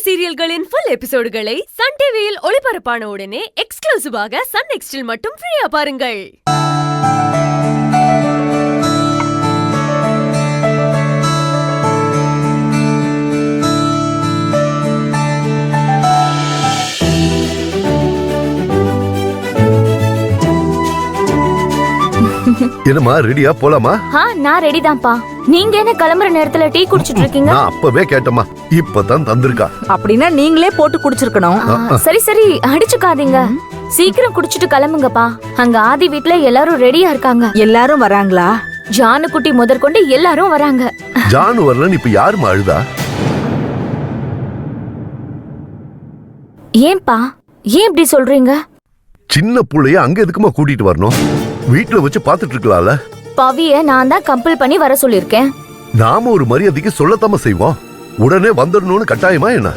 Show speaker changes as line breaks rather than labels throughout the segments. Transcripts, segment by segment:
சீரியல்களின் full எபிசோடுகளை Sun டிவியில் ஒளிபரப்பான உடனே எக்ஸ்க்ளூசிவாக சன் நெக்ஸ்டில் மட்டும் ஃப்ரீயா பாருங்கள்.
என்னமா ரெடியா போலாமா?
நான் ரெடி தான்ப்பா. நீங்க என்ன கிளம்புற நேரத்துல டீ குடிச்சிட்டு இருக்கீங்க?
நான் அப்பவே கேட்டமா, இப்பதான் தந்திருக்கா.
அப்படின்னா நீங்களே போட்டு குடிச்சிருக்கணும்.
சரி சரி, அடிச்சுக்காதீங்க. சீக்கிரம் குடிச்சிட்டு கிளம்புங்கப்பா. அங்க ஆதி வீட்ல எல்லாரும் ரெடியா இருக்காங்க.
எல்லாரும் வராங்களா?
ஜானு குட்டி முதற்கொண்டு எல்லாரும் வராங்க.
ஜானு வரலன்னு இப்ப யாருமா அழுதா?
ஏன்பா, ஏன் இப்படி சொல்றீங்க?
சின்ன புள்ளைய அங்க எதுக்குமா கூட்டிட்டு வரணும்? வீட்டுல வச்சு பாத்துட்டு இருக்கலாம்ல.
பவிய நான் தான் கம்பல் பண்ணி வர சொல்லிருக்கேன்.
நாம ஒரு மரியாதைக்கு சொல்லத்தாம செய்வோம். உடனே வந்துடணும்னு கட்டாயமா என்ன?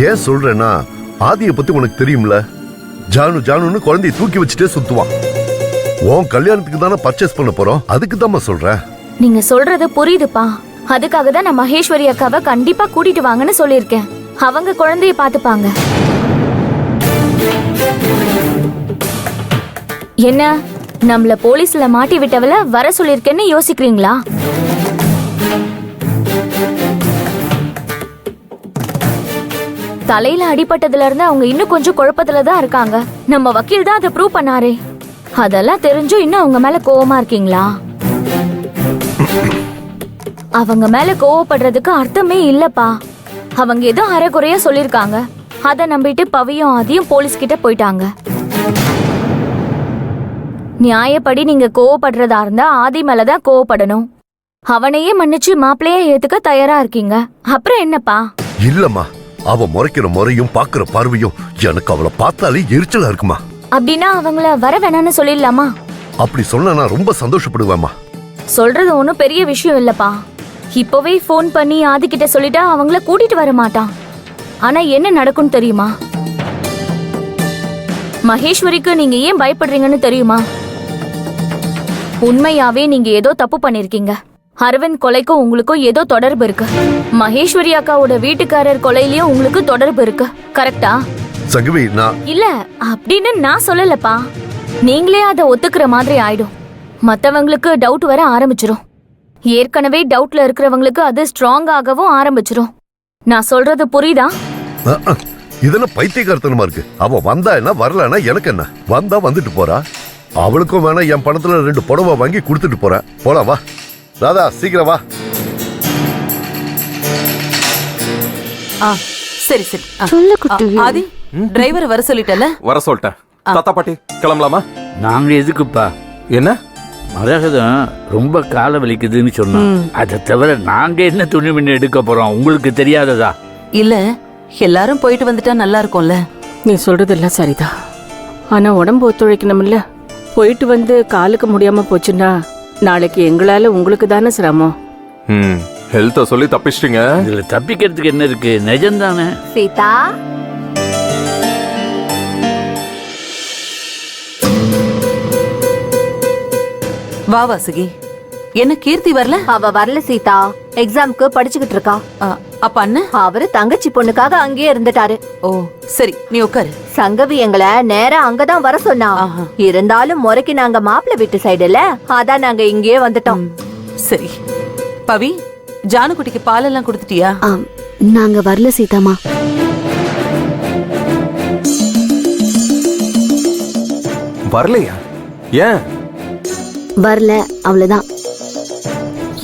ஏன் சொல்றேன்னா, ஆதிய பத்தி உனக்கு தெரியும்ல. ஜானு ஜானுன்னு குழந்தைய தூக்கி வச்சுட்டே சுத்துவான். உன் கல்யாணத்துக்கு தானே பர்ச்சேஸ் பண்ண போறோம், அதுக்கு தாமா சொல்றேன்.
நீங்க சொல்றது புரியுதுப்பா. அதுக்காக தான் நான் மகேஸ்வரி அக்காவை கண்டிப்பா கூட்டிட்டு வாங்கன்னு சொல்லிருக்கேன். அவங்க குழந்தைய பாத்துப்பாங்க. என்ன, நம்மள போலீஸ்ல மாட்டி விட்டவள வர சொல்லிருக்கேன்னு யோசிக்கிறீங்களா? தலையில அடிபட்டதுல இருந்து அவங்க இன்னும் கொஞ்சம் குழப்பத்துலதான் இருக்காங்க. நம்ம வக்கீல் தான் அதை ப்ரூவ் பண்ணாரே. அதெல்லாம் தெரிஞ்சும் இன்னும் அவங்க மேல கோவமா இருக்கீங்களா? அவங்க மேல கோவப்படுறதுக்கு அர்த்தமே இல்லப்பா. அவங்க ஏதோ அரைகுறையா சொல்லிருக்காங்க. அத நம்பிட்டு பவியும் ஆதியும் போலீஸ் கிட்ட போயிட்டாங்க. நியாயப்படி நீங்க கோவப்படுறதா இருந்தா ஆதி மேலதான் கோவப்படணும். அவனையே மன்னிச்சு மாப்பிளைய ஏத்துக்க தயாரா இருக்கீங்க. அப்புறம் என்னப்பா?
இல்லம்மா, அவ முறைக்கிற முறையும் பாக்குற பார்வையும் எனக்கு அவளை பார்த்தாலே எரிச்சலா இருக்குமா.
அப்படின்னா அவங்கள வர வேணான்னு சொல்லிடலாமா?
அப்படி சொன்னா நான் ரொம்ப சந்தோஷப்படுவேம்மா.
சொல்றது ஒன்னும் பெரிய விஷயம் இல்லப்பா. இப்பவே போன் பண்ணி ஆதி கிட்ட சொல்லிட்டா அவங்கள கூட்டிட்டு வர மாட்டான். ஆனா என்ன நடக்கும் தெரியுமா? மகேஸ்வரிக்கு நீங்க ஏன் பயப்படுறீங்கன்னு தெரியுமா? உண்மையாவே நீங்க ஏதோ தப்பு பண்ணிருக்கீங்க. அரவிந்த் கொலைக்கும் உங்களுக்கும் ஏதோ தொடர்பு இருக்கு. மகேஸ்வரி அக்காவோட வீட்டுக்காரர் கொலையிலயும் உங்களுக்கு தொடர்பு இருக்கு. கரெக்டா?
சங்கவி, நான்
இல்ல அப்படின்னு நான் சொல்லலப்பா. நீங்களே அதை ஒத்துக்கிற மாதிரி ஆயிடும். மத்தவங்களுக்கு டவுட் வர ஆரம்பிச்சிரும். ஏற்கனவே டவுட்ல இருக்கிறவங்களுக்கு அது ஸ்ட்ராங் ஆகவும் ஆரம்பிச்சிரும். நான் சொல்றது புரியுதா?
இதெல்லாம் பைத்தியக்காரத்தனமா இருக்கு. அவ வந்தா என்ன, வரலன்னா எனக்கு என்ன? வந்தா வந்துட்டு போறா. அவளுக்கும் வேணா என் பணத்துல 2 புடவை வாங்கி கொடுத்துட்டு போறேன். போலாம் வா ராதா, சீக்கிரம் வா.
சரி சரி.
சொல்ல குட்டி.
ஆதி, டிரைவர் வர சொல்லிட்டல?
வர சொல்லிட்டேன். தாத்தா பாட்டி கிளம்பலாமா?
நாங்க எதுக்குப்பா?
என்ன
மரகதம் ரொம்ப கால வலிக்குதுன்னு சொன்னோம். அதை தவிர நாங்க என்ன துணிமணி எடுக்க போறோம், உங்களுக்கு தெரியாததா?
இல்ல, எல்லாரும் போயிட்டு வந்துட்டா நல்லா இருக்கும்ல.
நீ சொல்றதெல்லாம் சரிதான். ஆனா உடம்பு ஒத்துழைக்கணும்ல. போயிட்டு வந்து காலுக்கு முடியாம போச்சுன்னா நாளைக்கு எங்களால உங்களுக்கு தானே சிரமம்.
ஹெல்த்த சொல்லி தப்பிச்சிட்டீங்க.
இதுல தப்பிக்கிறதுக்கு என்ன இருக்கு? நிஜம்தானே.
சீதா,
வா வாசுகி. என்ன கீர்த்தி வரல?
அவ வரல சீதா, எக்ஸாம்க்கு படிச்சுக்கிட்டு இருக்கா.
அப்ப அண்ணன்
அவரு தங்கச்சி பொண்ணுக்காக அங்கேயே இருந்துட்டாரு.
ஓ சரி, நீ உட்காரு.
சங்கவி எங்களை நேரா அங்கதான் வர சொன்னா. இருந்தாலும் முறைக்கு நாங்க மாப்பிள்ளை வீட்டு சைடுல, அதான் நாங்க இங்கேயே வந்துட்டோம்.
சரி பவி, ஜானுக்குட்டிக்கு பாலெல்லாம் கொடுத்துட்டியா?
நாங்க வரல சீதாமா.
வரலையா? ஏன்
வரல, அவ்வளவுதான்.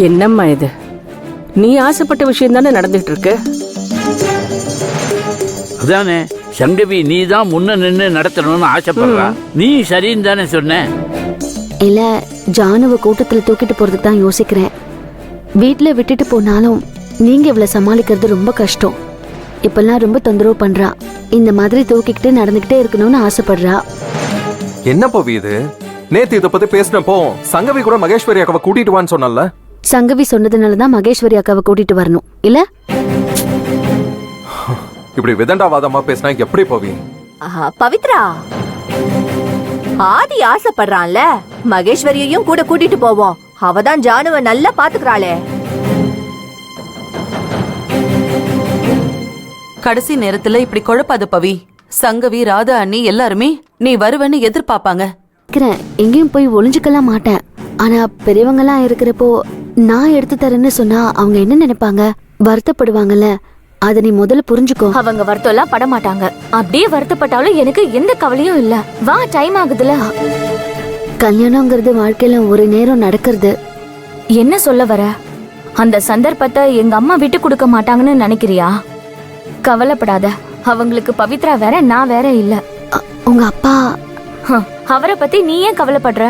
என்னம்மா இது? நீ ஆசைப்பட்ட விஷயம் தானே நடந்துட்டு இருக்கு.
அதானே சங்கவி, நீ தான் முன்ன நின்று நடத்தணும்னு ஆசைப்படுறா. நீ சரின்னு தானே சொன்ன.
இல்ல, ஜானுவ கூட்டத்துல தூக்கிட்டு போறதுக்கு தான் யோசிக்கிறேன். வீட்டுல விட்டுட்டு போனாலும் நீங்க இவ்வளவு சமாளிக்கிறது ரொம்ப கஷ்டம். இப்பெல்லாம் ரொம்ப தொந்தரவு பண்றா. இந்த மாதிரி தூக்கிக்கிட்டு நடந்துகிட்டே இருக்கணும்னு ஆசைப்படுறா.
என்ன பவி இது? நேத்து இத பத்தி பேசினப்போ சங்கவி கூட மகேஸ்வரி அக்காவை கூட்டிட்டு வான்னு சொன்னல.
சங்கவி சொன்னதுனாலதான் மகேஸ்வரி அக்காவை கூட்டிட்டு வரணும் இல்ல?
இப்படி விதண்டாவாதமா பேசினா எப்படி பவி?
பவித்ரா, ஆதி ஆசைப்படுறான்ல, மகேஸ்வரியையும் கூட கூட்டிட்டு போவோம். அவதான் ஜானுவ நல்லா பாத்துக்கிறாளே.
கடைசி நேரத்துல இப்படி குழப்பாத பவி. சங்கவி, ராதா அண்ணி எல்லாருமே நீ வருவன்னு எதிர்பார்ப்பாங்க.
எங்கேயும் போய் ஒளிஞ்சுக்கலாம் மாட்டேன். ஆனா பெரியவங்க எல்லாம் இருக்கிறப்போ நான் எடுத்து தரேன்னு சொன்னா அவங்க என்ன நினைப்பாங்க? வருத்தப்படுவாங்கல்ல. அத நீ முதல்ல புரிஞ்சுக்கோ.
அவங்க வருத்தம் எல்லாம் பட மாட்டாங்க. அப்படியே வருத்தப்பட்டாலும் எனக்கு எந்த கவலையும் இல்ல. வா, டைம் ஆகுதுல.
கல்யாணங்கிறது வாழ்க்கையில ஒரு நேரம் நடக்கிறது.
என்ன சொல்ல வர? அந்த சந்தர்ப்பத்தை எங்க அம்மா விட்டு கொடுக்க மாட்டாங்கன்னு நினைக்கிறியா? கவலைப்படாத. அவங்களுக்கு பவித்ரா வேற, நான் வேற இல்ல.
உங்க அப்பா
அவரை பத்தி நீ ஏன் கவலைப்படுற?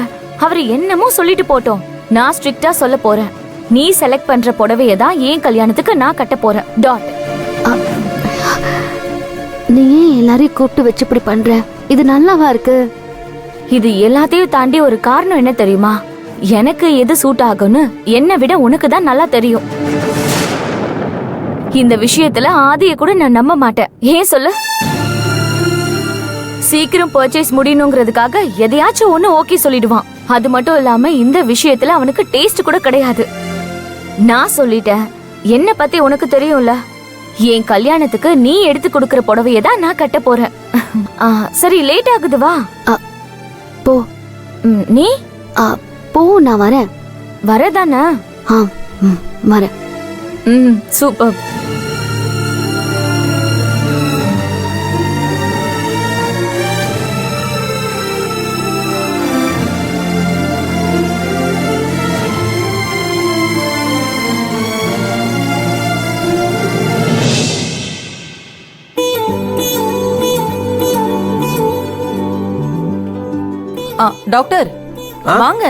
அவரு என்னமோ சொல்லிட்டு போட்டோம். நான் ஸ்ட்ரிக்டா சொல்ல போறேன். நீ செலக்ட் பண்ற புடவைய தான் ஏன் கல்யாணத்துக்கு நான் கட்ட போறேன். டாட்.
நீ ஏன் எல்லாரையும் கூப்பிட்டு வச்சு இப்படி பண்ற? இது நல்லாவா இருக்கு?
இது எல்லாத்தையும் தாண்டி ஒரு காரணம் என்ன தெரியுமா? எனக்கு எது சூட் ஆகும்னு என்னை விட உனக்கு தான் நல்லா தெரியும். இந்த விஷயத்துல ஆதியை கூட நான் நம்ப மாட்டேன். ஏன் சொல்லு? சீக்கிரம் பர்ச்சேஸ் முடியணுங்கிறதுக்காக எதையாச்சும் ஒண்ணு ஓகே சொல்லிடுவான். அது மட்டும் இல்லாம இந்த விஷயத்துல அவனுக்கு டேஸ்ட் கூட கிடையாது. நான் சொல்லிட்டேன். என்ன பத்தி உனக்கு தெரியும்ல. என் கல்யாணத்துக்கு நீ எடுத்து கொடுக்கற புடவைய தான் நான் கட்ட போறேன். சரி, லேட் ஆகுது, வா.
போ.
நீ
போ, நான் வரேன்.
வரதானே?
வரேன்.
சூப்பர்.
டாக்டர் வாங்க,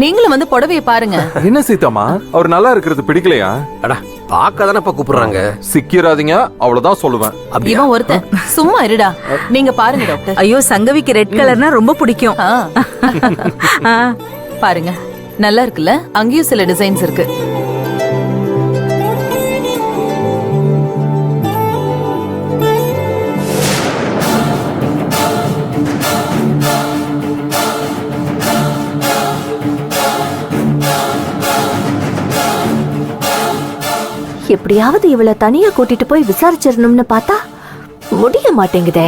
நீங்களும் வந்து புடவைய பாருங்க.
என்ன சீதாமா, அவர் நல்லா இருக்கிறது பிடிக்கலையா?
அடா, பாக்க தானே கூப்பிடுறாங்க.
சிக்கிறாதீங்க, அவ்வளவுதான் சொல்லுவேன்.
இவன் ஒருத்தன் சும்மா இருடா. நீங்க பாருங்க டாக்டர்.
ஐயோ, சங்கவிக்கு ரெட் கலர்னா ரொம்ப பிடிக்கும்.
பாருங்க, நல்லா இருக்குல்ல? அங்கேயும் சில டிசைன்ஸ் இருக்கு.
எப்படியாவது இவளை தனியா கூட்டிட்டு போய் விசாரிச்சிடணும்னு பார்த்தா முடிய மாட்டேங்குதே.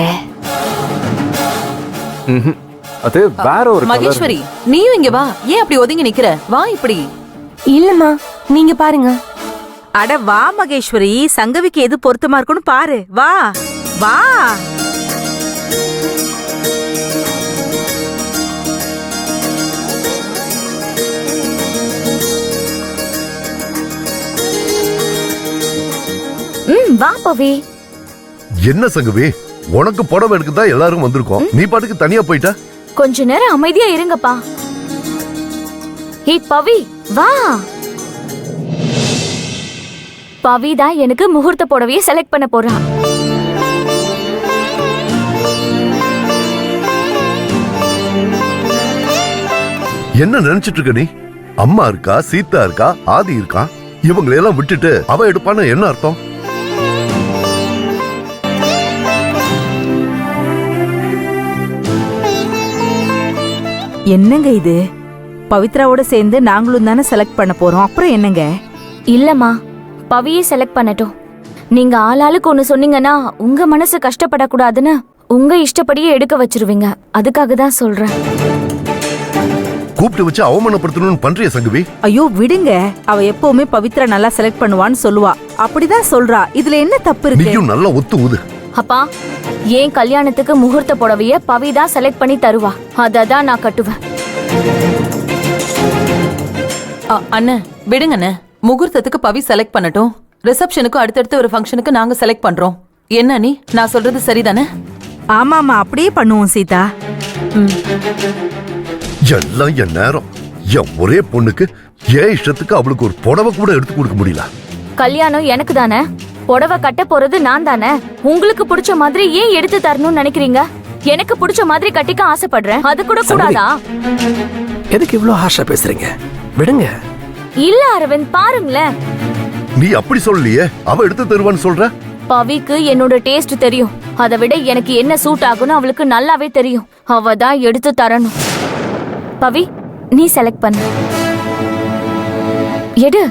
அது வேற ஒரு
மகேஸ்வரி, நீயும் இங்க வா. ஏன் அப்படி ஒதுங்கி நிக்கிற? வா இப்படி.
இல்லம்மா, நீங்க பாருங்க.
அட வா மகேஸ்வரி, சங்கவிக்கு எது பொருத்தமா இருக்குன்னு பாரு. வா வா.
வா பவி.
என்ன சங்கவி, உனக்கு புடவை எடுக்கதான் எல்லாரும் வந்திருக்கோம். நீ பாட்டுக்கு தனியா போயிட்ட.
கொஞ்ச நேரம் அமைதியா இருங்கப்பா. ஏய் பவி, வா. பவி தான் எனக்கு முகூர்த்த புடவையை செலக்ட் பண்ண போறா.
என்ன நினைச்சிட்டு இருக்க நீ? அம்மா இருக்கா, சீதா இருக்கா, ஆதி இருக்கா. இவங்களெல்லாம் விட்டுட்டு அவ எடுப்பான்னு என்ன அர்த்தம்?
என்னங்க இது? பவித்ராவோட சேர்ந்து நாங்களும் தானே செலக்ட் பண்ண போறோம். அப்புறம் என்னங்க?
இல்லம்மா, பவியை செலக்ட் பண்ணட்டும். நீங்க ஆளாளுக்கு ஒண்ணு சொன்னீங்கன்னா உங்க மனசு கஷ்டப்படக்கூடாதுன்னு உங்க இஷ்டப்படியே எடுக்க வச்சிருவீங்க. அதுக்காக தான் சொல்றேன்.
கூப்பிட்டு வச்சு அவமானப்படுத்தணும்னு பண்றிய சங்கவி?
ஐயோ விடுங்க. அவ எப்பவுமே பவித்ரா நல்லா செலக்ட் பண்ணுவான்னு சொல்லுவா. அப்படிதான் சொல்றா. இதுல என்ன தப்பு இருக்கு?
நீயும் நல்லா ஒத்து ஊது.
அப்பா, ஏன் கல்யாணத்துக்கு முகூர்த்த புடவைய பவி தான் செலக்ட் பண்ணி தருவா. அததான் நான் கட்டுவேன்.
அண்ணன் விடுங்க அண்ணன். முகூர்த்தத்துக்கு பவி செலக்ட் பண்ணட்டும். ரிசப்ஷனுக்கு அடுத்தடுத்த ஒரு ஃபங்க்ஷனுக்கு நாங்க செலக்ட் பண்றோம். என்ன நீ, நான் சொல்றது சரிதானே?
ஆமாமா, அப்படியே பண்ணுவோம் சீதா.
எல்லாம் என் நேரம். என் ஒரே பொண்ணுக்கு ஏன் இஷ்டத்துக்கு அவளுக்கு ஒரு புடவை கூட எடுத்து கொடுக்க முடியல.
கல்யாணம் எனக்கு தானே. புடவை கட்ட போறது நான் தானே. உங்களுக்கு பிடிச்ச மாதிரி ஏன் எடுத்து தரணும்னு நினைக்கிறீங்க? எனக்கு பிடிச்ச மாதிரி கட்டிக்க ஆசைப்படுறேன். அது கூட கூடாதா?
எதுக்கு இவ்ளோ ஹார்ஷா பேசுறீங்க? விடுங்க.
இல்ல அரவிந்த், பாருங்களேன்.
நீ அப்படி சொல்லலையே, அவ எடுத்து தருவான்னு சொல்ற.
பவிக்கு என்னோட டேஸ்ட் தெரியும். அதை விட எனக்கு என்ன சூட் ஆகும்னு அவளுக்கு நல்லாவே தெரியும். அவ தான் எடுத்து தரணும். பவி, நீ செலக்ட் பண்ணு. எடு.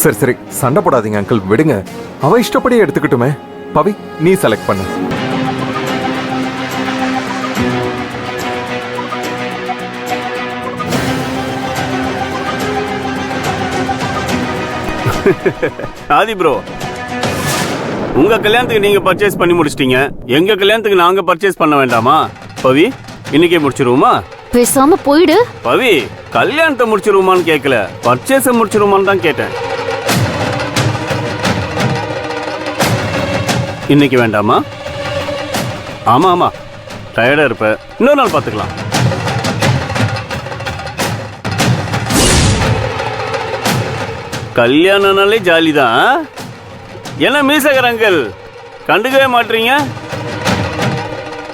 சரி சரி, சண்டை போடாதீங்க அங்கிள், விடுங்க. அவ இஷ்டப்படியே எடுத்துக்கிட்டுமே. பவி நீ செலக்ட் பண்ணு.
ஆதி ப்ரோ, உங்க கல்யாணத்துக்கு நீங்க பர்ச்சேஸ் பண்ணி முடிச்சிட்டீங்க, எங்க கல்யாணத்துக்கு நாங்க பர்ச்சேஸ் பண்ண வேண்டாமா? பவி, இன்னைக்கே முடிச்சிருவோமா?
பேசாம போயிடு.
பவி, கல்யாணத்தை முடிச்சிருவோமான்னு கேட்கல, பர்ச்சேஸ் முடிச்சிருவோமான்னு தான் கேட்டேன். இன்னைக்கு வேண்டாமா? ஆமா ஆமா, டயர்டா இருப்ப, இன்னொரு நாள் பாத்துக்கலாம். கல்யாணம்னாலே ஜாலி தான். என்ன மீசகர் அங்கிள், கண்டுக்கவே மாட்டீங்க?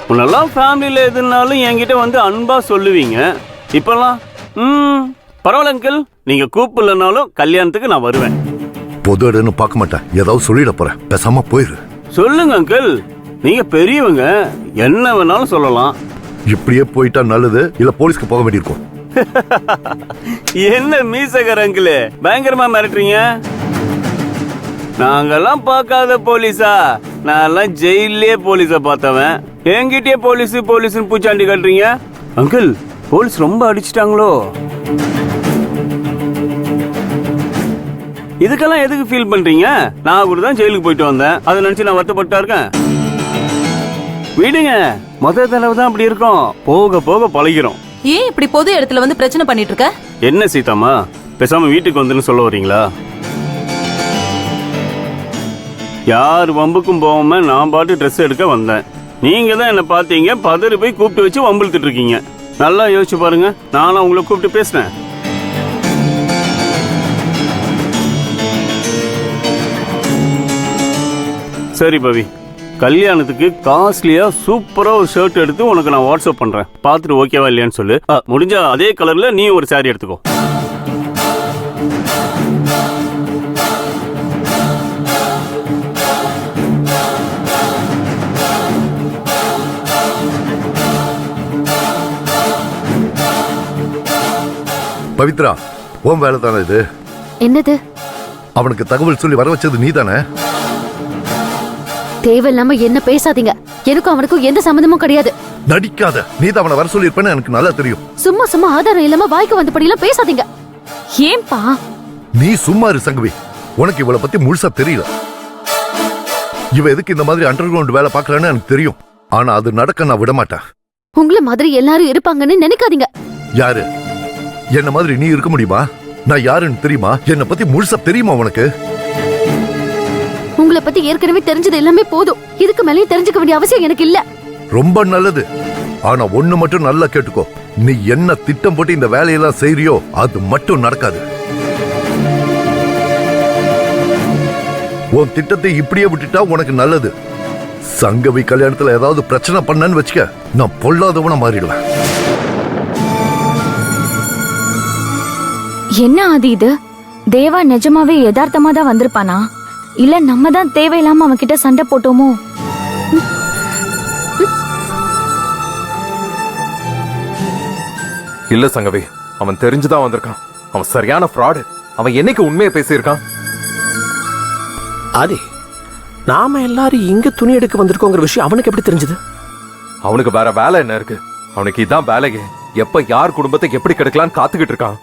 முன்னெல்லாம் ஃபேமிலியில் எதுனாலும் என்கிட்ட வந்து அன்பா சொல்லுவீங்க. இப்பெல்லாம் பரவாயில்ல அங்கிள், நீங்க கூப்பிடலனாலும் கல்யாணத்துக்கு நான் வருவேன்.
பொது இடம்னு பார்க்க மாட்டேன், ஏதாவது சொல்லிட போறேன், பேசாம போயிரு.
சொல்லுங்க அங்கிள், நீங்க பெரியவங்க, என்ன வேணாலும் சொல்லலாம்.
இப்படியே போயிட்டா நல்லது, இல்ல போலீஸ்க்கு போக வேண்டியிருக்கும்.
என்ன மீசகர் அங்கிள் பயங்கரமா மிரட்டுறீங்க? நாங்கெல்லாம் பார்க்காத போலீஸா? நான் ஜெயிலே போலீஸ பார்த்தவன், என்கிட்டயே போலீஸ் போலீஸ்னு பூச்சாண்டி கட்டுறீங்க. அங்கிள், போலீஸ் ரொம்ப அடிச்சிட்டாங்களோ? இதுக்கெல்லாம் எதுக்கு ஃபீல் பண்றீங்க? நான் கூட தான் ஜெயிலுக்கு போயிட்டு வந்தேன், அதை நினைச்சு நான் வருத்தப்பட்டா இருக்கேன். விடுங்க, முதல் தடவை தான் அப்படி இருக்கும், போக போக பழகிறோம்.
ஏன் இப்படி பொது இடத்துல வந்து பிரச்சனை பண்ணிட்டு இருக்க?
என்ன சீதாமா, பேசாம வீட்டுக்கு வந்துன்னு சொல்ல வரீங்களா? யார் வம்புக்கும் போகாம நான் பாட்டு ட்ரெஸ் எடுக்க வந்தேன். நீங்க தான் என்ன பார்த்தீங்க, பதறி போய் கூப்பிட்டு வச்சு வம்பிழுத்துட்டு இருக்கீங்க. நல்லா யோசிச்சு பாருங்க, நானும் உங்களை கூப்பிட்டு பேசினேன். சரி பவி, கல்யாணத்துக்கு காஸ்ட்லியா சூப்பரா ஒரு ஷர்ட் எடுத்து உனக்கு நான் வாட்ஸ்அப் பண்றேன், பார்த்துட்டு ஓகேவா இல்லையான்னு சொல்லு. முடிஞ்சா அதே கலர்ல நீ ஒரு சாரி எடுத்துக்கோ.
பவித்ரா, உன் வேலை தானே இது?
என்னது?
அவனுக்கு தகவல் சொல்லி வர வச்சது நீ தானே?
தேவையில்லாம என்ன பேசாதீங்க, எனக்கும் அவனுக்கும் எந்த சம்மந்தமும் கிடையாது.
நடிக்காத, நீ தான் அவனை வர சொல்லி இருப்பேன்னு எனக்கு நல்லா தெரியும்.
சும்மா சும்மா ஆதாரம் இல்லாம வாய்க்கு வந்தபடி எல்லாம் பேசாதீங்க. ஏன்பா?
நீ சும்மா இரு சங்கவி, உனக்கு இவளை பத்தி முழுசா தெரியல. இவ எதுக்கு இந்த மாதிரி அண்டர் கிரவுண்ட் வேலை பாக்குறான்னு எனக்கு தெரியும், ஆனா அது நடக்க நான் விட மாட்டேன்.
உங்களை மாதிரி எல்லாரும் இருப்பாங்கன்னு நினைக்காதீங்க.
யாரு? என்ன மாதிரி நீ இருக்க முடியுமா? நான் யாருன்னு தெரியுமா? என்ன பத்தி முழுசா தெரியுமா உனக்கு?
உங்களை பத்தி ஏற்கனவே தெரிஞ்சது எல்லாமே போதும், இதுக்கு மேலேயும் தெரிஞ்சுக்க வேண்டிய அவசியம் எனக்கு இல்ல.
ரொம்ப நல்லது, ஆனா ஒண்ணு மட்டும் நல்லா கேட்டுக்கோ, நீ என்ன திட்டம் போட்டு இந்த வேலையெல்லாம் செய்றியோ அது மட்டும் நடக்காது. உன் திட்டத்தை இப்படியே விட்டுட்டா உனக்கு நல்லது. சங்கவி கல்யாணத்துல ஏதாவது பிரச்சனை பண்ணன்னு வச்சுக்க, நான் பொல்லாதவனா மாறிடுவேன்.
என்ன ஆதி இது? தேவா நிஜமாவே யதார்த்தமா தான் வந்திருப்பானா, இல்ல நம்ம தான் தேவையில்லாம அவன் கிட்ட சண்டை போட்டோமோ?
இல்ல சங்கவி, அவன் தெரிஞ்சுதான் வந்திருக்கான். அவன் சரியான ஃப்ராடு. அவன் என்னைக்கு உண்மையை பேசியிருக்கான்?
ஆதி, நாம எல்லாரும் இங்க துணி எடுக்க வந்திருக்கோங்கிற விஷயம் அவனுக்கு எப்படி தெரிஞ்சது?
அவனுக்கு வேற வேலை என்ன இருக்கு? அவனுக்கு இதான் வேலையே. எப்ப யார் குடும்பத்தை எப்படி கெடுக்கலான்னு காத்துக்கிட்டு இருக்கான்.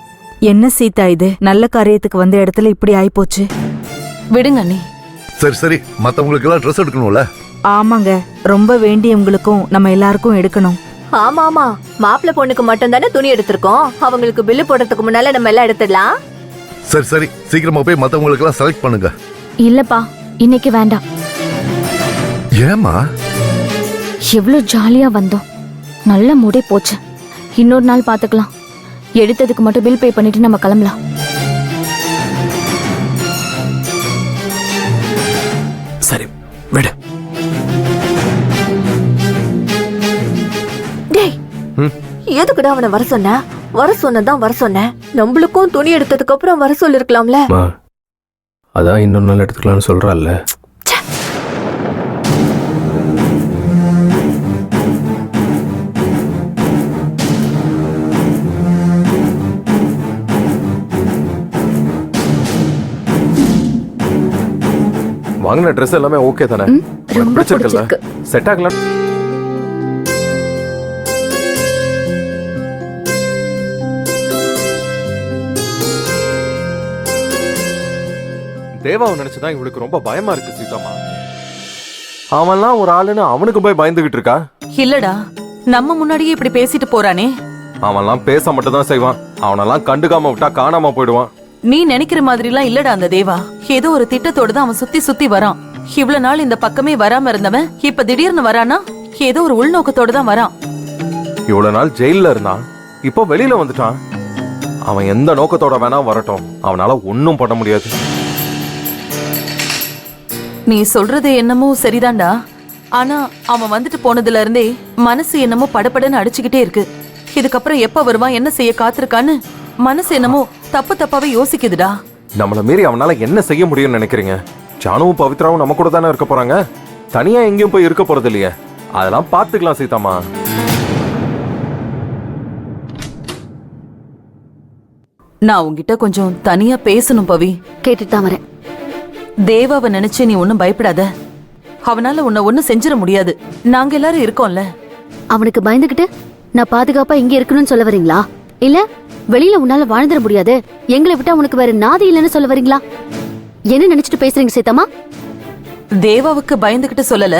என்ன சீதா இது, நல்ல காரியத்துக்கு வந்த இடத்துல இப்படி ஆயிப்போச்சு.
விடுங்க அண்ணி.
சரி சரி, மத்தவங்களுக்கு எல்லாம் ட்ரெஸ் எடுக்கணும்ல?
ஆமாங்க, ரொம்ப வேண்டியவங்களுக்கும் நம்ம எல்லாருக்கும் எடுக்கணும்.
ஆமா ஆமா, மாப்பிள்ளை பொண்ணுக்கு மட்டும் தானே துணி எடுத்திருக்கோம், அவங்களுக்கு பில்லு போடுறதுக்கு முன்னால நம்ம எல்லாம் எடுத்துடலாம்.
சரி சரி, சீக்கிரமா போய் மத்தவங்களுக்கு எல்லாம் செலக்ட் பண்ணுங்க.
இல்லப்பா, இன்னைக்கு வேண்டாம்.
ஏமா?
எவ்வளவு ஜாலியா வந்தோம், நல்ல மூடே போச்சு. இன்னொரு நாள் பாத்துக்கலாம். எடுத்ததுக்கு மட்டும் பில் பே பண்ணிட்டு நம்ம கிளம்பலாம்.
சரி விடு.
டேய், எதுக்குடா அவனை வர சொன்ன? வர சொன்னதான் வர சொன்ன, நம்மளுக்கும் துணி எடுத்ததுக்கு அப்புறம் வர சொல்லிருக்கலாம்ல.
அதான் இன்னொரு நாள் எடுத்துக்கலாம்னு சொல்றாள்ல.
வாங்கின ட்ரெஸ் எல்லாமே ஓகே தானே?
ரொம்ப
பிடிச்சிருக்குல்ல
பிடிச்சிருக்கு.
செட் ஆகல. தேவாவை நினைச்சுதான் இவளுக்கு ரொம்ப பயமா இருக்கு சீதாமா. அவன்லாம் ஒரு ஆளுன்னு அவனுக்கு போய் பயந்துகிட்டு இருக்கா.
இல்லடா, நம்ம முன்னாடியே இப்படி பேசிட்டு போறானே.
அவன்லாம் பேச மட்டும் தான் செய்வான். அவனெல்லாம் கண்டுக்காம விட்டா காணாம போயிடுவான்.
நீ நினைக்கிற மாதிரிலாம் இல்லடா அந்த தேவா. ஏதோ ஒரு திட்டத்தோட தான் அவன் சுத்தி சுத்தி வரான். இவ்வளவு நாள் இந்த பக்கமே வராம இருந்தவன் இப்ப திடீர்னு வரானா ஏதோ ஒரு உள்நோக்கத்தோட தான் வரான்.
இவ்வளவு நாள் ஜெயில இருந்தான், இப்போ வெளியில வந்துட்டான். அவன் எந்த நோக்கத்தோட வேணா வரட்டும், அவனால ஒன்னும் பண்ண முடியாது.
நீ சொல்றது என்னமோ சரிதான்டா. ஆனா அவன் வந்துட்டு போனதுல இருந்தே மனசு என்னமோ படபடன்னு அடிச்சுக்கிட்டே இருக்கு. இதுக்கப்புறம் எப்ப வருவான், என்ன செய்ய காத்திருக்கான்னு மனசு என்னமோ தப்பு தப்பாவே யோசிக்குதுடா.
நம்மள மீறி அவனால என்ன செய்ய முடியும்னு நினைக்கிறீங்க? ஜானுவும் பவித்ராவும் நம்ம கூட தானே இருக்க போறாங்க. தனியா எங்கேயும் போய் இருக்க போறது இல்லையே. அதெல்லாம் பாத்துக்கலாம் சீதாமா.
நான் உன்கிட்ட கொஞ்சம் தனியா பேசணும் பவி.
கேட்டுட்டு தான் வரேன்.
தேவாவை நினைச்சு நீ ஒன்னும் பயப்படாத. அவனால உன்னை ஒன்னும் செஞ்சிட முடியாது. நாங்க எல்லாரும் இருக்கோம்ல.
அவனுக்கு பயந்துகிட்டு நான் பாதுகாப்பா இங்க இருக்கணும்னு சொல்ல வரீங்களா? இல்ல வெளியில உன்னால வாழ்ந்துட முடியாது, எங்களை விட்டா உனக்கு வேற நாதி இல்லைன்னு சொல்ல வரீங்களா? என்ன நினைச்சிட்டு பேசுறீங்க சீதாமா?
தேவாவுக்கு பயந்துகிட்டு சொல்லல.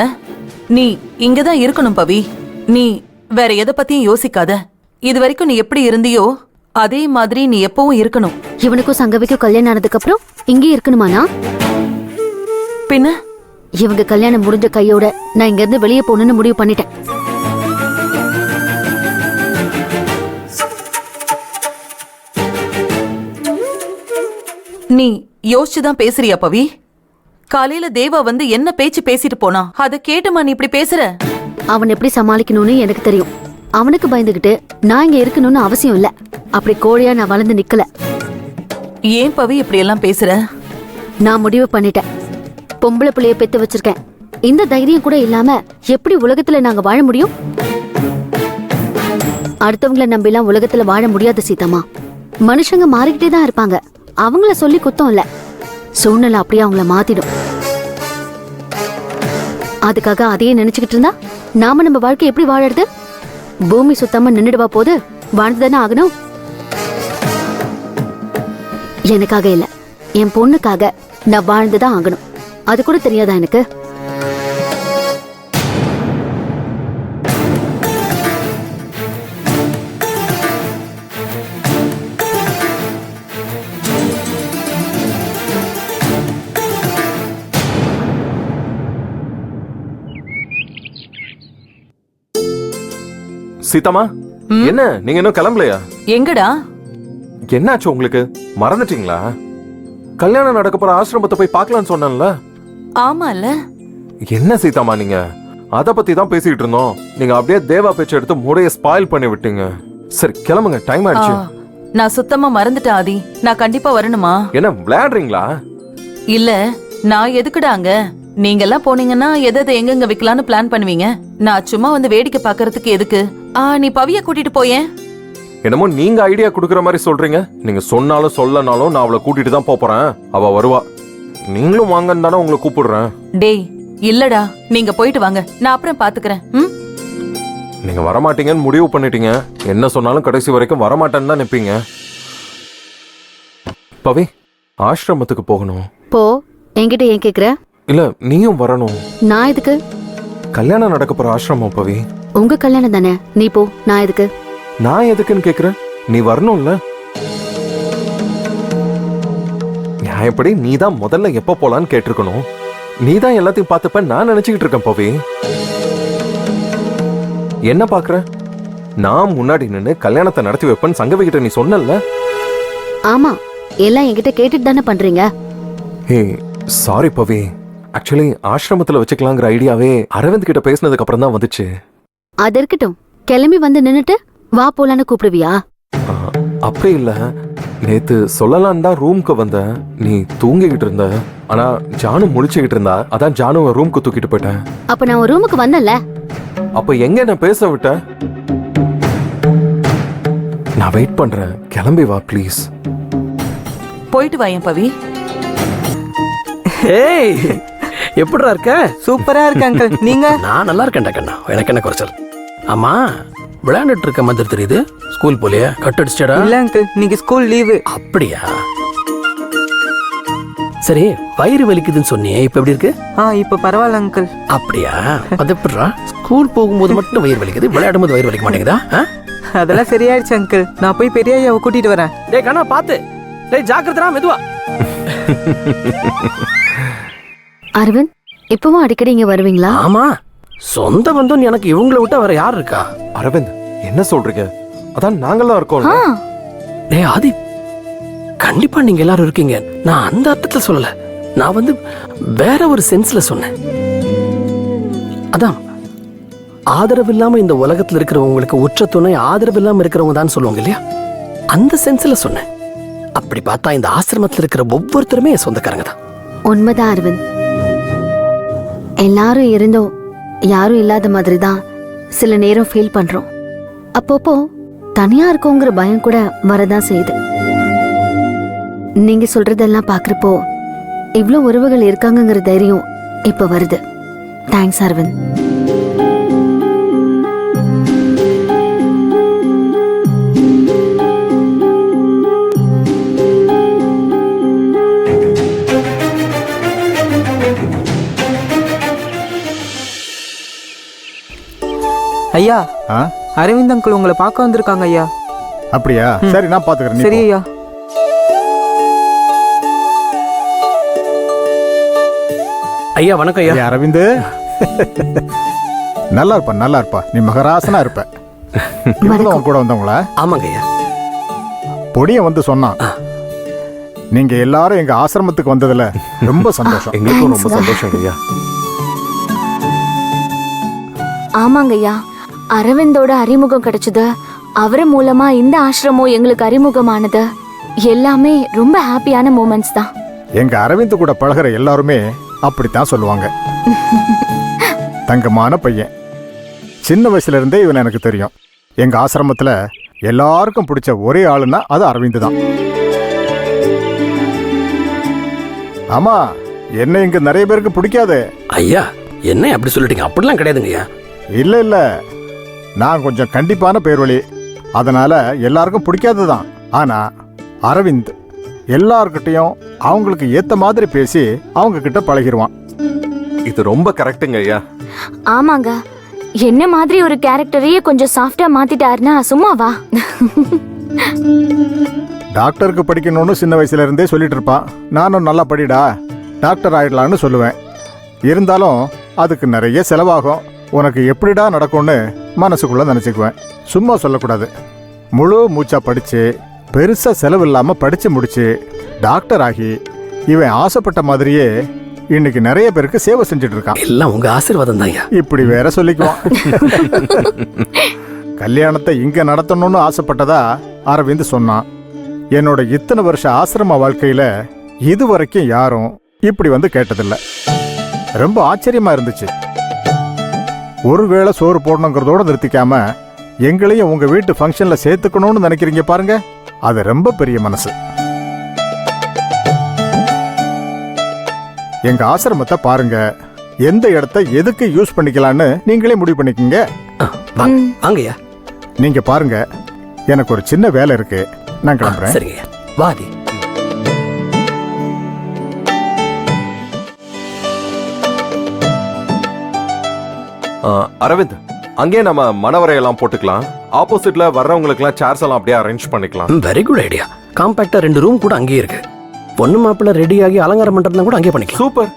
நீ இங்கதான் இருக்கணும் பவி. நீ வேற எதை பத்தியும் யோசிக்காத. இது வரைக்கும் நீ எப்படி இருந்தியோ அதே மாதிரி நீ எப்பவும் இருக்கணும்.
இவனுக்கும் சங்கவிக்கும் கல்யாணம் ஆனதுக்கு அப்புறம் இங்கே இருக்கணுமானா?
பின்ன
இவங்க கல்யாணம் முடிஞ்ச கையோட நான் இங்க இருந்து வெளியே போகணும்னு முடிவு பண்ணிட்டேன்.
நீ யோசிச்சுதான் பேசுறியா பவி? காலையில தேவா வந்து என்ன பேச்சு பேசிட்டு போனா அத கேட்டுமா நீ இப்படி பேசுற?
அவன் எப்படி சமாளிக்கணும்னு எனக்கு தெரியும். அவனுக்கு பயந்துகிட்டு நான் இங்க இருக்கணும்னு அவசியம் இல்ல. அப்படி கோழியா நான் வளர்ந்து நிக்கல.
ஏன் பவி இப்படி எல்லாம் பேசுற?
நான் முடிவு பண்ணிட்டேன். பொம்பளை பிள்ளைய பெத்து வச்சிருக்கேன். இந்த தைரியம் கூட இல்லாம எப்படி உலகத்துல நாங்க வாழ முடியும்? அடுத்தவங்களை நம்பிலாம் உலகத்துல வாழ முடியாது சீதாமா. மனுஷங்க மாறிக்கிட்டே தான் இருப்பாங்க. அவங்கள சொல்லி குத்தம் இல்ல, சூழ்நிலை அப்படியே அவங்கள மாத்திடும். அதுக்காக அதையே நினைச்சுக்கிட்டு இருந்தா நாம நம்ம வாழ்க்கை எப்படி வாழறது? பூமி சுத்தமா நின்னுடுவா போது வாழ்ந்துதானே ஆகணும். எனக்காக இல்ல, என் பொண்ணுக்காக நான் வாழ்ந்துதான் ஆகணும். அது கூட தெரியாதா எனக்கு?
சீதாமா, என்ன நீங்க இன்னும் கிளம்பலையா?
எங்கடா?
என்னாச்சு உங்களுக்கு? மறந்துட்டீங்களா? கல்யாணம் நடக்க போற ஆசிரமத்தை போய் பார்க்கலாம்னு சொன்னேன்ல.
ஆமால.
என்ன சீதாமா நீங்க அத பத்தி தான் பேசிட்டு இருந்தோம். நீங்க அப்படியே தேவா பேச்ச எடுத்து மூடைய ஸ்பாயில் பண்ணி விட்டீங்க. சரி கிளம்புங்க, டைம் ஆயிடுச்சு.
நான் சுத்தமா மறந்துட்டேன் ஆதி. நான் கண்டிப்பா வரணுமா?
என்ன விளையாடுறீங்களா?
இல்ல, நான் எதுக்குடா அங்க? நீங்க எல்லாம் போனீங்கன்னா எதை எங்கெங்க வைக்கலாம்னு பிளான் பண்ணுவீங்க. நான் சும்மா வந்து வேடிக்கை பாக்குறதுக்கு எதுக்கு? நீ பவிய கூட்டிட்டு போயேன்.
என்னமோ நீங்க ஐடியா குடுக்கற மாதிரி சொல்றீங்க. நீங்க சொன்னாலும் சொல்லனாலும் நான் அவளை கூட்டிட்டு தான் போறேன். அவ வருவா. நீங்களும் வாங்கன்னு தானே உங்களை கூப்பிடுறேன்.
டேய் இல்லடா, நீங்க போயிட்டு வாங்க, நான் அப்புறம் பாத்துக்கிறேன்.
நீங்க வரமாட்டீங்கன்னு முடிவு பண்ணிட்டீங்க. என்ன சொன்னாலும் கடைசி வரைக்கும் வரமாட்டேன்னு தான் நிப்பீங்க. பவி, ஆசிரமத்துக்கு போகணும்.
போ. என்கிட்ட ஏன் கேக்குற?
இல்ல நீயும் வரணும்.
நான் எதுக்கு?
கல்யாணம் நடக்க போற ஆசிரமம் பவி.
உங்க கல்யாணம் தானே, நீ போ. நான் எதுக்கு?
நான் எதுக்குன்னு கேக்குறேன். நீ வரணும்ல. நியாயப்படி நீ தான் முதல்ல எப்ப போலான்னு கேட்டிருக்கணும். நீ தான் எல்லாத்தையும் பார்த்துப்ப நான் நினைச்சுக்கிட்டு இருக்கேன் பவி. என்ன பாக்குற? நான் முன்னாடி நின்னு கல்யாணத்தை நடத்தி வைப்பேன்னு சங்கவி கிட்ட நீ சொன்னல.
ஆமா, எல்லாம் என்கிட்ட கேட்டுட்டு தானே பண்றீங்க.
ஹே சாரி பவி. ஆக்சுவலி ஆசிரமத்துல வச்சுக்கலாங்கிற ஐடியாவே அரவிந்த் கிட்ட பேசினதுக்கு அப்புறம் தான் வந்துச்சு.
அது இருக்கட்டும், கிளம்பி வந்து நின்னுட்டு வா போலான்னு கூப்பிடுவியா?
அப்படி இல்ல, நேத்து சொல்லலாம் தான் ரூம்க்கு வந்த. நீ தூங்கிக்கிட்டு இருந்த. ஆனா ஜானு முழிச்சுக்கிட்டு இருந்தா. அதான் ஜானுவை ரூம்க்கு தூக்கிட்டு போயிட்டேன்.
அப்ப நான் ரூமுக்கு வந்தேன்ல.
அப்ப எங்க என்ன பேச விட்ட? நான் வெயிட் பண்றேன். கிளம்பி வா ப்ளீஸ்.
போயிட்டு வா என் பவி.
ஏய்,
எப்படிடா இருக்க?
சூப்பரா இருக்கு அங்கிள். நீங்க?
நான் நல்லா இருக்கேன்டா கண்ணா. எனக்கு என்ன குறைச்சல்? ஆமா, விளையாண்டுட்டு இருக்க மாதிரி தெரியுது. ஸ்கூல் போலியா? கட் அடிச்சிட்டா?
இல்ல அங்கிள், நீங்க ஸ்கூல் லீவு.
அப்படியா? சரி, வயிறு வலிக்குதுன்னு சொன்னியே, இப்ப எப்படி இருக்கு?
இப்ப பரவாயில்ல அங்கிள்.
அப்படியா? அது எப்படிடா? ஸ்கூல் போகும்போது மட்டும் வயிறு வலிக்குது, விளையாடும் போது வயிறு வலிக்க மாட்டேங்குதா?
அதெல்லாம் சரியாயிடுச்சு அங்கிள். நான் போய் பெரிய ஐயாவை கூட்டிட்டு வரேன்.
டேய் கண்ணா, பாத்து. டேய் ஜாக்கிரதா, மெதுவா.
அரவிந்த், இப்பவும் அடிக்கடி இங்க வருவீங்களா?
ஆமா, சொந்த பந்தம் எனக்கு இவங்களை விட்டா வேற யார் இருக்கா?
அரவிந்த், என்ன சொல்றீங்க? அதான் நாங்கெல்லாம் இருக்கோம்.
டேய் ஆதி, கண்டிப்பா நீங்க எல்லாரும் இருக்கீங்க. நான் அந்த அர்த்தத்துல சொல்லல. நான் வந்து வேற ஒரு சென்ஸ்ல சொன்னேன். அதான், ஆதரவு இல்லாம இந்த உலகத்துல இருக்கிறவங்களுக்கு உற்ற துணை ஆதரவு இல்லாம இருக்கிறவங்க தான் சொல்லுவாங்க இல்லையா? அந்த சென்ஸ்ல சொன்னேன். அப்படி பார்த்தா இந்த ஆசிரமத்துல இருக்கிற ஒவ்வொருத்தருமே என் சொந்தக்காரங்க தான்.
உண்மைதான் அரவிந்த். எல்லாரும் இருந்தோம் யாரும் இல்லாத மாதிரி தான் சில நேரம் ஃபீல் பண்றோம். அப்பப்போ தனியா இருக்கோங்கிற பயம் கூட வரதான் செய்யுது. நீங்க சொல்றதெல்லாம் பாக்குறப்போ இவ்ளோ உறவுகள் இருக்காங்கங்கிற தைரியம் இப்ப வருது. தேங்க்ஸ் அரவிந்த்.
ஐயா, அரவிந்த் அங்கிள் உங்களை பார்க்க வந்திருக்காங்க ஐயா.
அப்படியா? சரி, நான் பாத்துக்கிறேன்.
சரி ஐயா.
ஐயா வணக்கம் ஐயா.
அரவிந்த், நல்லா இருப்பா, நல்லா இருப்பா. நீ மகராசனா இருப்ப. கூட வந்தவங்களா?
ஆமாங்க ஐயா.
பொடிய வந்து சொன்னான், நீங்க எல்லாரும் எங்க ஆசிரமத்துக்கு வந்ததுல ரொம்ப சந்தோஷம்.
எங்களுக்கும் ரொம்ப சந்தோஷம் ஐயா.
ஆமாங்க ஐயா, அரவிந்தோட அறிமுகம் கிடைச்சது, அவர் மூலமா இந்த ஆசிரமம் எங்களுக்கு அறிமுகமானது, எல்லாமே ரொம்ப ஹாப்பியான மூமெண்ட்ஸ் தான்.
எங்க அரவிந்த் கூட பழகுற எல்லாருமே அப்படித்தான் சொல்லுவாங்க. தங்கமான பையன். சின்ன வயசுல இருந்தே இவன் எனக்கு தெரியும். எங்க ஆசிரமத்துல எல்லாருக்கும் பிடிச்ச ஒரே ஆளுன்னா அது அரவிந்த் தான். ஆமா, என்ன இங்க நிறைய பேருக்கு பிடிக்காது.
ஐயா, என்ன அப்படி சொல்லிட்டீங்க? அப்படிலாம் கிடையாதுங்க ஐயா.
இல்ல இல்ல, நான் கொஞ்சம் கண்டிப்பான பேர்வழி, அதனால எல்லாருக்கும் பிடிக்காதுதான். ஆனா அரவிந்த் எல்லார்கிட்டையும் அவங்களுக்கு ஏத்த மாதிரி பேசி அவங்க கிட்ட பழகிடுவான்.
இது ரொம்ப கரெக்ட்டுங்க ஐயா.
ஆமாங்க, என்ன மாதிரி ஒரு கேரக்டரையே கொஞ்சம் சாஃப்டா மாத்திட்டாருன்னா சும்மாவா?
டாக்டருக்கு படிக்கணும்னு சின்ன வயசுல இருந்தே சொல்லிட்டு இருப்பான். நானும் நல்லா படிடா, டாக்டர் ஆயிடலான்னு சொல்லுவேன். இருந்தாலும் அதுக்கு நிறைய செலவாகும், உனக்கு எப்படிடா நடக்கும்னு மனசுக்குள்ள நினைச்சுக்குவேன். சும்மா சொல்லக்கூடாது. முழு மூச்சா படிச்சு பெருசா செலவு இல்லாம படிச்சு முடிச்சு டாக்டர் ஆகி இவன் ஆசைப்பட்ட மாதிரியே இன்னைக்கு நிறைய பேருக்கு சேவை செஞ்சுட்டு இருக்கான்.
எல்லாம் உங்க ஆசீர்வாதம் தான்.
இப்படி வேற சொல்லிக்குவான். கல்யாணத்தை இங்க நடத்தணும்னு ஆசைப்பட்டதா அரவிந்த் சொன்னான். என்னோட இத்தனை வருஷ ஆசிரம வாழ்க்கையில இதுவரைக்கும் யாரும் இப்படி வந்து கேட்டதில்லை. ரொம்ப ஆச்சரியமா இருந்துச்சு. ஒருவேளை சோறு போடணுங்கிறதோட நிறுத்திக்காம எங்களையும் உங்க வீட்டு ஃபங்க்ஷன்ல சேர்த்துக்கணும்னு நினைக்கிறீங்க பாருங்க, அது ரொம்ப பெரிய மனசு. எங்க ஆசிரமத்தை பாருங்க, எந்த இடத்தை எதுக்கு யூஸ் பண்ணிக்கலான்னு நீங்களே முடிவு பண்ணிக்கங்க.
வாங்கய்யா.
நீங்க பாருங்க, எனக்கு ஒரு சின்ன வேலை இருக்கு, நான் கிளம்புறேன்.
சரிங்க, வாதி.
அரவிந்த், அங்கே நம்ம மணவரையெல்லாம் போட்டுக்கலாம். ஆப்போசிட்ல வர்றவங்களுக்குலாம் சேர்ஸ் எல்லாம் அப்படியே அரேஞ்ச் பண்ணிக்கலாம்.
Very good idea. காம்பாக்டா 2 ரூம் கூட அங்கேயே இருக்கு. பொண்ணு மாப்பிள்ள ரெடி ஆகி அலங்காரம் பண்றதுனா கூட அங்கேயே பண்ணிக்கலாம்.
சூப்பர்.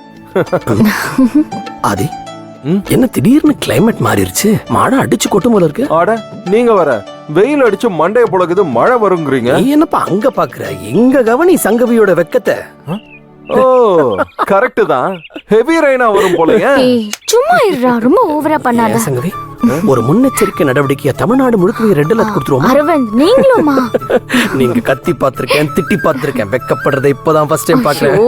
ஆதி, என்ன திடீர்னு கிளைமேட் மாறிடுச்சு? மழை அடிச்சு கொட்டும் போல இருக்கு.
ஆட, நீங்க வர வெயில் அடிச்சு மண்டைய புழகுது, மழை வருங்கிறீங்க.
நீ என்னப்பா அங்க பாக்குற? எங்க கவனி சங்கவியோட வெக்கத்தை.
ஓ, கரெக்ட் தான். ஹெவி ரெயினா வரும் போலயே.
சும்மா இருடா, ரொம்ப ஓவரா பண்ணாத.
சங்கவி, ஒரு முன்னெச்சரிக்கை நடவடிக்கையா தமிழ்நாடு முழுக்க ரெட் அலர்ட் கொடுத்துருவோம்.
அரவிந்த், நீங்களுமா?
நீங்க கத்தி பாத்திருக்கேன், திட்டி பாத்திருக்கேன், வெக்கப்படுறதை இப்பதான் ஃபர்ஸ்ட் டைம் பாக்குறேன்.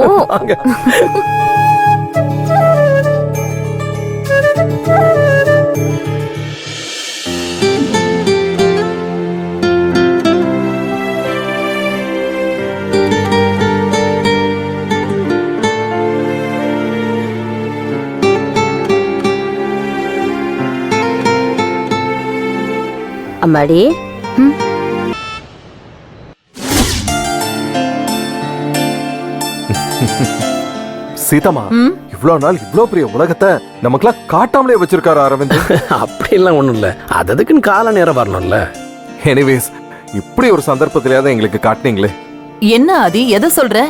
அம்மாடி
சீதாமா இவ்ளோ நாள் இவ்ளோ பெரிய உலகத்தை நமக்கெல்லாம் காட்டாமலே வச்சிருக்காரு அரவிந்த்.
அப்படிலாம் ஒண்ணும் இல்ல அதுக்குன்னு கால நேரம் வரணும்ல.
எனிவேஸ் இப்படி ஒரு சந்தர்ப்பத்திலேயாவது எங்களுக்கு காட்டினீங்களே.
என்ன ஆதி எதை சொல்ற?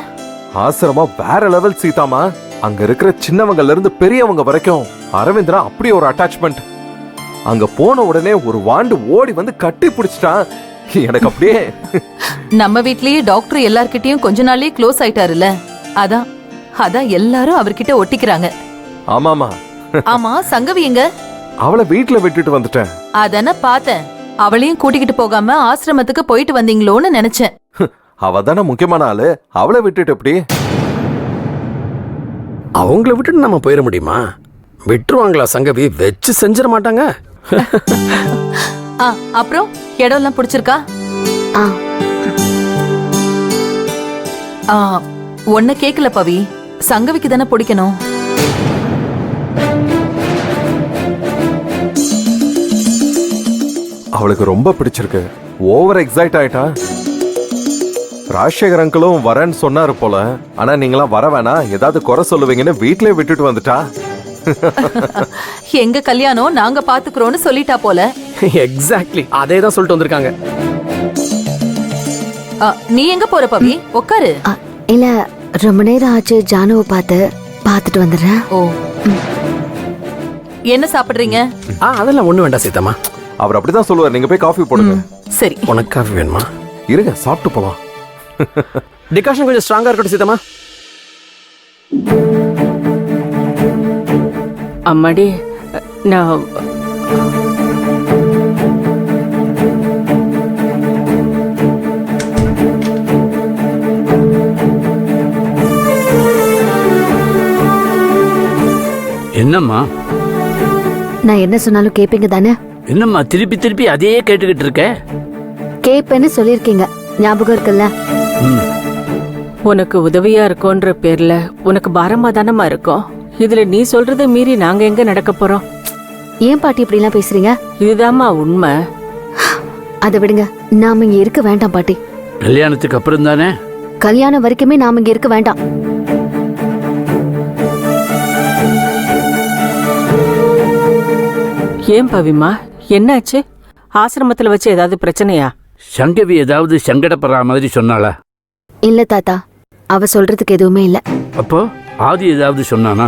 ஆசிரமம் வேற லெவல் சீதாமா. அங்க இருக்கிற சின்னவங்கல இருந்து பெரியவங்க வரைக்கும் அரவிந்த்ரா அப்படி ஒரு அட்டாச்மெண்ட். அங்க போன உடனே ஒரு வாண்டு ஓடி வந்து கட்டி பிடிச்சிட்டான். எனக்கு அப்படியே
நம்ம வீட்லயே டாக்டர் எல்லார்கிட்டயும் கொஞ்ச நாள்லயே க்ளோஸ் ஆயிட்டாருல்ல, அதான் அதான் எல்லாரும் அவர்கிட்ட ஒட்டிக்கிறாங்க.
ஆமாமா.
ஆமா சங்கவி எங்க?
அவளை வீட்டுல விட்டுட்டு வந்துட்டேன்.
அதான பார்த்தேன். அவளையும் கூட்டிக்கிட்டு போகாம ஆசிரமத்துக்கு போயிட்டு வந்தீங்களோன்னு நினைச்சேன்.
அவ தானே முக்கியமான ஆளு, அவளை விட்டுட்டு எப்படி?
அவங்கள விட்டுட்டு நம்ம போயிட முடியுமா? விட்டுருவாங்களா சங்கவி? வச்சு செஞ்சிட மாட்டாங்க.
அப்புறம் இடம் எல்லாம் பிடிச்சிருக்கா? ஒன்ன கேக்கல பவி, சங்கவிக்கு தானே பிடிக்கணும்.
அவளுக்கு ரொம்ப பிடிச்சிருக்கு. ஓவர் எக்ஸைட் ஆயிட்டா. ராஜசேகர் அங்கிளும் வரேன்னு சொன்னாரு போல. ஆனா நீங்களாம் வர வேணாம், ஏதாவது குறை சொல்லுவீங்கன்னு வீட்லயே விட்டுட்டு வந்துட்டா.
எங்க கல்யாணம் நாங்க பாத்துக்கிறோம்னு சொல்லிட்டா போல.
எக்ஸாக்ட்லி அதே தான் சொல்லிட்டு வந்திருக்காங்க.
நீ எங்க போற பவி? உட்காரு.
இல்ல ரொம்ப நேரம் ஆச்சு, ஜானுவை பார்த்துட்டு வந்துடுறேன்.
ஓ என்ன சாப்பிடுறீங்க?
அதெல்லாம் ஒண்ணு வேண்டாம் சீதாமா.
அவர் அப்படிதான் சொல்லுவார். நீங்க போய் காஃபி போடுங்க.
சரி.
உனக்கு காஃபி வேணுமா?
இருங்க சாப்பிட்டு போலாம்.
டிகாஷன் கொஞ்சம் ஸ்ட்ராங்கா இருக்கட்டும் சீதாமா.
அம்மாடி நான்
என்னம்மா?
நான் என்ன சொன்னாலும் கேப்பீங்க தானே?
என்னம்மா திருப்பி திருப்பி அதையே கேட்டுக்கிட்டு இருக்க?
கேப்பேன்னு சொல்லிருக்கீங்க, ஞாபகம் இருக்குல்ல?
உனக்கு உதவியா இருக்கோன்ற பேர்ல உனக்கு பாரமா தானமா இருக்கும். இதுல நீ சொல்றதை மீறி நாங்க எங்க நடக்க போறோம்?
ஏன் பாட்டி இப்படி எல்லாம் பேசுறீங்க?
இதுதாம்மா உண்மை.
அதை விடுங்க, நாம இங்க இருக்க வேண்டாம் பாட்டி.
கல்யாணத்துக்கு அப்புறம் தானே?
கல்யாணம் வரைக்குமே நாம இங்க இருக்க வேண்டாம்.
ஏன் பவிமா, என்னாச்சு? ஆசிரமத்துல வச்சு ஏதாவது பிரச்சனையா?
சங்கவி ஏதாவது சங்கடப்படுற மாதிரி சொன்னாளா?
இல்ல தாத்தா, அவ சொல்றதுக்கு எதுவுமே இல்ல.
அப்போ ஆதி ஏதாவது சொன்னானா?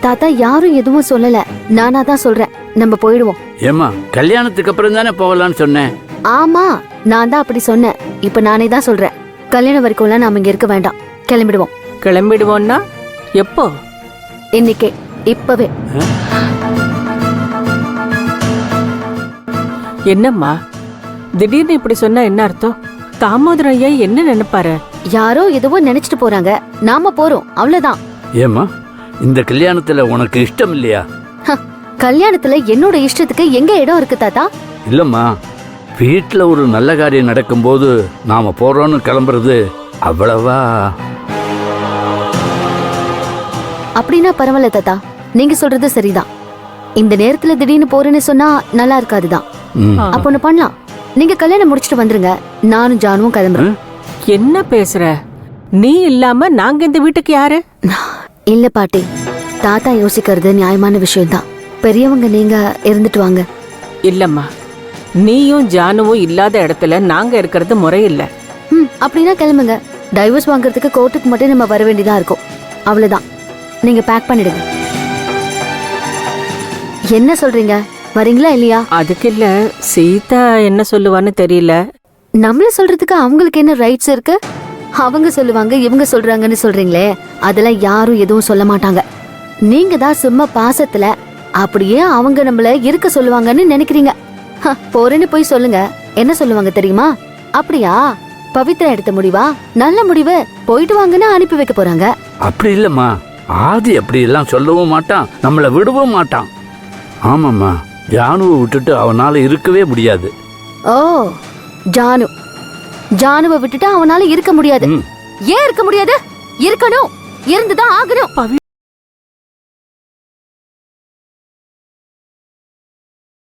தாத்தா யாரும் எதுவும் சொல்லல, நானா தான் சொல்றேன். நம்ம போயிடுவோம்.
ஏமா கல்யாணத்துக்கு அப்புறம் தானே போகலான்னு சொன்னேன்.
ஆமா, நான் தான் அப்படி சொன்னேன். இப்ப நானே தான் சொல்றேன், கல்யாணம் வரைக்கும்லாம் நாம இங்க இருக்க வேண்டாம், கிளம்பிடுவோம்.
கிளம்பிடுவோம்னா எப்போ?
இன்னைக்கே, இப்பவே.
என்னம்மா திடீர்னு இப்படி சொன்னா என்ன அர்த்தம்? தாமோதரம் ஐயா என்ன நினைப்பாரு?
யாரோ எதுவோ நினைச்சிட்டு போறாங்க, நாம போறோம், அவ்வளவுதான்.
ஏமா இந்த கல்யாணத்துல உனக்கு இஷ்டம் இல்லையா?
கல்யாணத்துல என்னோட இஷ்டத்துக்கு எங்க இடம் இருக்கு தாத்தா?
இல்லம்மா, வீட்டுல ஒரு நல்ல காரியம் நடக்கும்போது நாம போறோம்னு கிளம்புறது அவ்வளவா?
அப்படின்னா பரவாயில்ல தாத்தா, நீங்க சொல்றது சரிதான். இந்த நேரத்துல திடீர்னு போறேன்னு சொன்னா நல்லா இருக்காதுதான். அப்ப ஒண்ணு பண்ணலாம், நீங்க கல்யாணம் முடிச்சிட்டு வந்துருங்க, நானும் ஜானுவும் கிளம்புறேன்.
என்ன பேசுற? நீ இல்லாம நாங்க இந்த வீட்டுக்கு யாரு?
இல்ல பாட்டி, தாத்தா யோசிக்கிறது நியாயமான விஷயம்தான். பெரியவங்க நீங்க இருந்துட்டு வாங்க.
இல்லம்மா, நீயும் ஜானுவும் இல்லாத இடத்துல நாங்க இருக்கிறது முறையில்லை.
அப்படின்னா கிளம்புங்க. டைவர்ஸ் வாங்குறதுக்கு கோர்ட்டுக்கு மட்டும் நம்ம வர வேண்டியதா இருக்கும், அவ்வளவுதான். நீங்க பேக் பண்ணிடுங்க. என்ன சொல்றீங்க, வரீங்களா இல்லையா?
அதுக்கு இல்ல, சீதா என்ன சொல்லுவான்னு தெரியல.
நம்மள சொல்றதுக்கு அவங்களுக்கு என்ன ரைட்ஸ் இருக்கு? அவங்க சொல்லுவாங்க, இவங்க சொல்றாங்கன்னு சொல்றீங்களே, அதெல்லாம் யாரும் எதுவும் சொல்ல மாட்டாங்க. நீங்க தான் சும்மா பாசத்துல அப்படியே அவங்க நம்மள இருக்க சொல்லுவாங்கன்னு நினைக்கிறீங்க. போறேன்னு போய் சொல்லுங்க, என்ன சொல்லுவாங்க தெரியுமா? அப்படியா, பவித்ரா எடுத்த முடிவா? நல்ல முடிவு, போயிட்டு வாங்கன்னு அனுப்பி வைக்க போறாங்க.
அப்படி இல்லம்மா, ஆதி அப்படி எல்லாம் சொல்லவும் மாட்டான், நம்மள விடவும் மாட்டான். ஆமாம்மா, ஜானுவை விட்டுட்டு அவனால இருக்கவே முடியாது.
ஓ, ஜானுவை விட்டுட்டு அவனால இருக்க முடியாது. ஏன் இருக்க முடியாது? இருக்கணும், இருந்துதான் ஆகணும்.